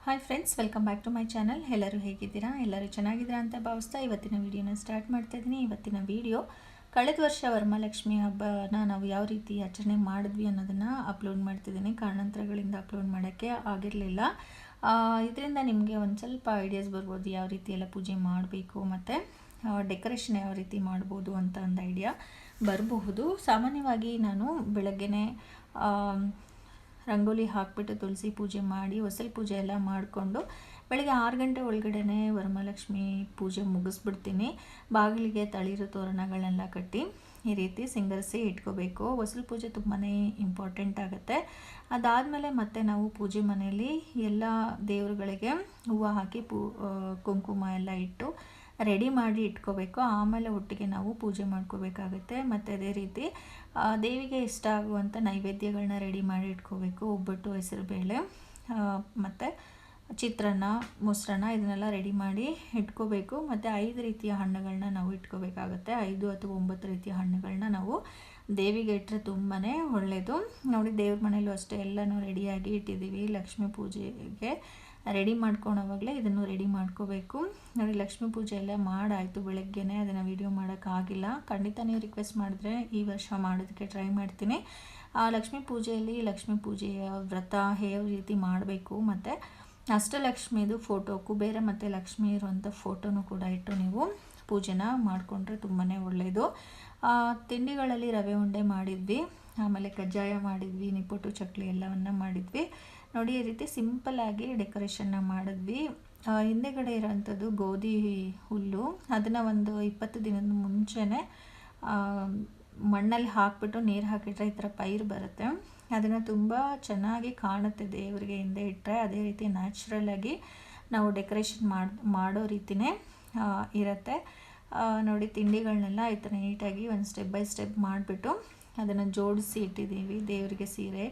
Hi friends, welcome back to my channel. ಎಲ್ಲರೂ ಹೇಗಿದ್ದೀರಾ? ಎಲ್ಲರೂ ಚೆನ್ನಾಗಿದ್ದೀರಾ ಅಂತ ಭಾವಿಸ್ತಾ ಇವತ್ತಿನ ವಿಡಿಯೋನ ಸ್ಟಾರ್ಟ್ ಮಾಡ್ತಾ ಇದ್ದೀನಿ. ಇವತ್ತಿನ ವಿಡಿಯೋ ಕಳೆದ ವರ್ಷ ವರಮಹಾಲಕ್ಷ್ಮಿ ಹಬ್ಬನ ನಾವು ಯಾವ ರೀತಿ ಆಚರಣೆ ಮಾಡಿದ್ವಿ ಅನ್ನೋದನ್ನು ಅಪ್ಲೋಡ್ ಮಾಡ್ತಿದ್ದೀನಿ. ಕಾರಣಾಂತರಗಳಿಂದ ಅಪ್ಲೋಡ್ ಮಾಡೋಕ್ಕೆ ಆಗಿರಲಿಲ್ಲ. ಇದರಿಂದ ನಿಮಗೆ ಒಂದು ಸ್ವಲ್ಪ ಐಡಿಯಾಸ್ ಬರ್ಬೋದು, ಯಾವ ರೀತಿ ಎಲ್ಲ ಪೂಜೆ ಮಾಡಬೇಕು ಮತ್ತು ಡೆಕೋರೇಷನ್ ಯಾವ ರೀತಿ ಮಾಡ್ಬೋದು ಅಂತ ಒಂದು ಐಡಿಯಾ ಬರಬಹುದು. ಸಾಮಾನ್ಯವಾಗಿ ನಾನು ಬೆಳಗ್ಗೆನೇ ರಂಗೋಲಿ ಹಾಕಿಬಿಟ್ಟು ತುಳಸಿ ಪೂಜೆ ಮಾಡಿ ಹೊಸಲು ಪೂಜೆ ಎಲ್ಲ ಮಾಡಿಕೊಂಡು ಬೆಳಗ್ಗೆ 6 ಗಂಟೆ ಒಳಗಡೆ ವರಮಹಾಲಕ್ಷ್ಮಿ ಪೂಜೆ ಮುಗಿಸ್ಬಿಡ್ತೀನಿ. ಬಾಗಿಲಿಗೆ ತಳಿರು ತೋರಣಗಳನ್ನೆಲ್ಲ ಕಟ್ಟಿ ಈ ರೀತಿ ಸಿಂಗರಿಸಿ ಇಟ್ಕೋಬೇಕು. ಹೊಸಲು ಪೂಜೆ ತುಂಬಾ ಇಂಪಾರ್ಟೆಂಟ್ ಆಗುತ್ತೆ. ಅದಾದಮೇಲೆ ಮತ್ತೆ ನಾವು ಪೂಜೆ ಮನೆಯಲ್ಲಿ ಎಲ್ಲ ದೇವರುಗಳಿಗೆ ಹೂವು ಹಾಕಿ ಕುಂಕುಮ ಎಲ್ಲ ಇಟ್ಟು ರೆಡಿ ಮಾಡಿ ಇಟ್ಕೋಬೇಕು. ಆಮೇಲೆ ಒಟ್ಟಿಗೆ ನಾವು ಪೂಜೆ ಮಾಡ್ಕೋಬೇಕಾಗುತ್ತೆ. ಮತ್ತು ಅದೇ ರೀತಿ ದೇವಿಗೆ ಇಷ್ಟ ಆಗುವಂಥ ನೈವೇದ್ಯಗಳನ್ನ ರೆಡಿ ಮಾಡಿ ಇಟ್ಕೋಬೇಕು. ಒಬ್ಬಟ್ಟು, ಹೆಸರುಬೇಳೆ ಮತ್ತು ಚಿತ್ರಾನ್ನ, ಮೊಸರನ್ನ ಇದನ್ನೆಲ್ಲ ರೆಡಿ ಮಾಡಿ ಇಟ್ಕೋಬೇಕು. ಮತ್ತು 5 ರೀತಿಯ ಹಣ್ಣುಗಳನ್ನ ನಾವು ಇಟ್ಕೋಬೇಕಾಗುತ್ತೆ. 5 ಅಥವಾ 9 ರೀತಿಯ ಹಣ್ಣುಗಳನ್ನ ನಾವು ದೇವಿಗೆ ಇಟ್ಟರೆ ತುಂಬಾ ಒಳ್ಳೆಯದು. ನೋಡಿ, ದೇವ್ರ ಮನೇಲೂ ಅಷ್ಟೇ ಎಲ್ಲನೂ ರೆಡಿಯಾಗಿ ಇಟ್ಟಿದ್ದೀವಿ. ಲಕ್ಷ್ಮೀ ಪೂಜೆಗೆ ರೆಡಿ ಮಾಡ್ಕೊಳೋವಾಗಲೇ ಇದನ್ನು ರೆಡಿ ಮಾಡ್ಕೋಬೇಕು. ನೋಡಿ, ಲಕ್ಷ್ಮೀ ಪೂಜೆ ಎಲ್ಲ ಮಾಡಾಯಿತು ಬೆಳಗ್ಗೆನೇ. ಅದನ್ನು ವೀಡಿಯೋ ಮಾಡೋಕ್ಕಾಗಿಲ್ಲ. ಖಂಡಿತ ನೀವು ರಿಕ್ವೆಸ್ಟ್ ಮಾಡಿದ್ರೆ ಈ ವರ್ಷ ಮಾಡೋದಕ್ಕೆ ಟ್ರೈ ಮಾಡ್ತೀನಿ. ಲಕ್ಷ್ಮೀ ಪೂಜೆಯಲ್ಲಿ ಲಕ್ಷ್ಮೀ ಪೂಜೆಯ ವ್ರತ ಯಾವ ರೀತಿ ಮಾಡಬೇಕು ಮತ್ತು ಅಷ್ಟಲಕ್ಷ್ಮಿದು ಫೋಟೋ, ಕುಬೇರ ಮತ್ತು ಲಕ್ಷ್ಮಿ ಇರುವಂಥ ಫೋಟೋನು ಕೂಡ ಇಟ್ಟು ನೀವು ಪೂಜೆನ ಮಾಡಿಕೊಂಡ್ರೆ ತುಂಬಾ ಒಳ್ಳೆಯದು. ತಿಂಡಿಗಳಲ್ಲಿ ರವೆ ಉಂಡೆ ಮಾಡಿದ್ವಿ, ಆಮೇಲೆ ಕಜ್ಜಾಯ ಮಾಡಿದ್ವಿ, ನಿಪ್ಪಟ್ಟು ಚಕ್ಲಿ ಎಲ್ಲವನ್ನು ಮಾಡಿದ್ವಿ. ನೋಡಿ, ಈ ರೀತಿ ಸಿಂಪಲ್ಲಾಗಿ ಡೆಕೋರೇಷನ್ನ ಮಾಡಿದ್ವಿ. ಹಿಂದೆಗಡೆ ಇರೋವಂಥದ್ದು ಗೋಧಿ ಹುಲ್ಲು, ಅದನ್ನು ಒಂದು 20 ದಿನದ ಮುಂಚೆನೇ ಮಣ್ಣಲ್ಲಿ ಹಾಕಿಬಿಟ್ಟು ನೀರು ಹಾಕಿಟ್ರೆ ಈ ಥರ ಪೈರು ಬರುತ್ತೆ. ಅದನ್ನು ತುಂಬ ಚೆನ್ನಾಗಿ ಕಾಣುತ್ತೆ ದೇವರಿಗೆ ಹಿಂದೆ ಇಟ್ಟರೆ. ಅದೇ ರೀತಿ ನ್ಯಾಚುರಲ್ಲಾಗಿ ನಾವು ಡೆಕೋರೇಷನ್ ಮಾಡೋ ರೀತಿಯೇ ಇರುತ್ತೆ. ನೋಡಿ, ತಿಂಡಿಗಳನ್ನೆಲ್ಲ ಈ ಥರ ನೀಟಾಗಿ ಒಂದು ಸ್ಟೆಪ್ ಬೈ ಸ್ಟೆಪ್ ಮಾಡಿಬಿಟ್ಟು ಅದನ್ನು ಜೋಡಿಸಿ ಇಟ್ಟಿದ್ದೀವಿ. ದೇವರಿಗೆ ಸೀರೆ,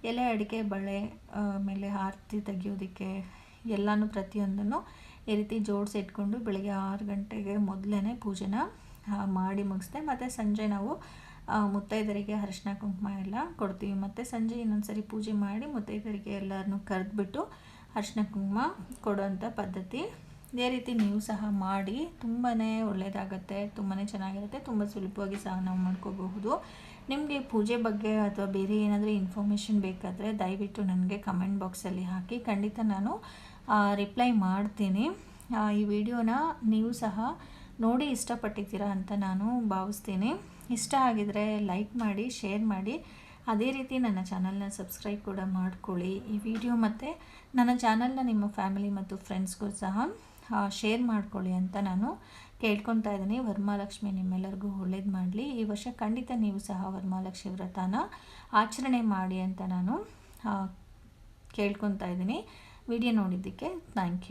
ಎಲೆ, ಅಡಿಕೆ, ಬಳೆ, ಆಮೇಲೆ ಆರತಿ ತೆಗಿಯೋದಕ್ಕೆ ಎಲ್ಲನೂ ಪ್ರತಿಯೊಂದನ್ನು ಈ ರೀತಿ ಜೋಡಿಸಿ ಇಟ್ಕೊಂಡು ಬೆಳಗ್ಗೆ 6 ಗಂಟೆಗೆ ಮೊದಲೇ ಪೂಜೆನ ಮಾಡಿ ಮುಗಿಸ್ದೆ. ಮತ್ತು ಸಂಜೆ ನಾವು ಮುತ್ತೈದರಿಗೆ ಅರಿಶಿನ ಕುಂಕುಮ ಎಲ್ಲ ಕೊಡ್ತೀವಿ. ಮತ್ತು ಸಂಜೆ ಇನ್ನೊಂದ್ಸರಿ ಪೂಜೆ ಮಾಡಿ ಮುತ್ತೈದರಿಗೆ ಎಲ್ಲರನ್ನೂ ಕರೆದ್ಬಿಟ್ಟು ಅರಿಶಿನ ಕುಂಕುಮ ಕೊಡೋವಂಥ ಪದ್ಧತಿ. ಇದೇ ರೀತಿ ನೀವು ಸಹ ಮಾಡಿ, ತುಂಬಾ ಒಳ್ಳೆಯದಾಗತ್ತೆ, ತುಂಬಾ ಚೆನ್ನಾಗಿರುತ್ತೆ. ತುಂಬ ಸುಲಭವಾಗಿ ಸಹ ನಾವು ಮಾಡ್ಕೋಬಹುದು. ನಿಮಗೆ ಪೂಜೆ ಬಗ್ಗೆ ಅಥವಾ ಬೇರೆ ಏನಾದರೂ ಇನ್ಫಾರ್ಮೇಷನ್ ಬೇಕಾದರೆ ದಯವಿಟ್ಟು ನನಗೆ ಕಮೆಂಟ್ ಬಾಕ್ಸಲ್ಲಿ ಹಾಕಿ, ಖಂಡಿತ ನಾನು ರಿಪ್ಲೈ ಮಾಡ್ತೀನಿ. ಈ ವಿಡಿಯೋನ ನೀವು ಸಹ ನೋಡಿ ಇಷ್ಟಪಟ್ಟಿದ್ದೀರಾ ಅಂತ ನಾನು ಭಾವಿಸ್ತೀನಿ. ಇಷ್ಟ ಆಗಿದರೆ ಲೈಕ್ ಮಾಡಿ, ಶೇರ್ ಮಾಡಿ. ಅದೇ ರೀತಿ ನನ್ನ ಚಾನಲ್ನ ಸಬ್ಸ್ಕ್ರೈಬ್ ಕೂಡ ಮಾಡ್ಕೊಳ್ಳಿ. ಈ ವಿಡಿಯೋ ಮತ್ತು ನನ್ನ ಚಾನಲ್ನ ನಿಮ್ಮ ಫ್ಯಾಮಿಲಿ ಮತ್ತು ಫ್ರೆಂಡ್ಸ್ಗೂ ಸಹ ಶೇರ್ ಮಾಡ್ಕೊಳ್ಳಿ ಅಂತ ನಾನು ಕೇಳ್ಕೊತಾ ಇದ್ದೀನಿ. ವರಮಹಾಲಕ್ಷ್ಮಿ ನಿಮ್ಮೆಲ್ಲರಿಗೂ ಒಳ್ಳೇದು ಮಾಡಲಿ. ಈ ವರ್ಷ ಖಂಡಿತ ನೀವು ಸಹ ವರಮಹಾಲಕ್ಷ್ಮಿ ವ್ರತನ ಆಚರಣೆ ಮಾಡಿ ಅಂತ ನಾನು ಕೇಳ್ಕೊತಾ ಇದ್ದೀನಿ. ವಿಡಿಯೋ ನೋಡಿದ್ದಕ್ಕೆ ಥ್ಯಾಂಕ್ ಯು.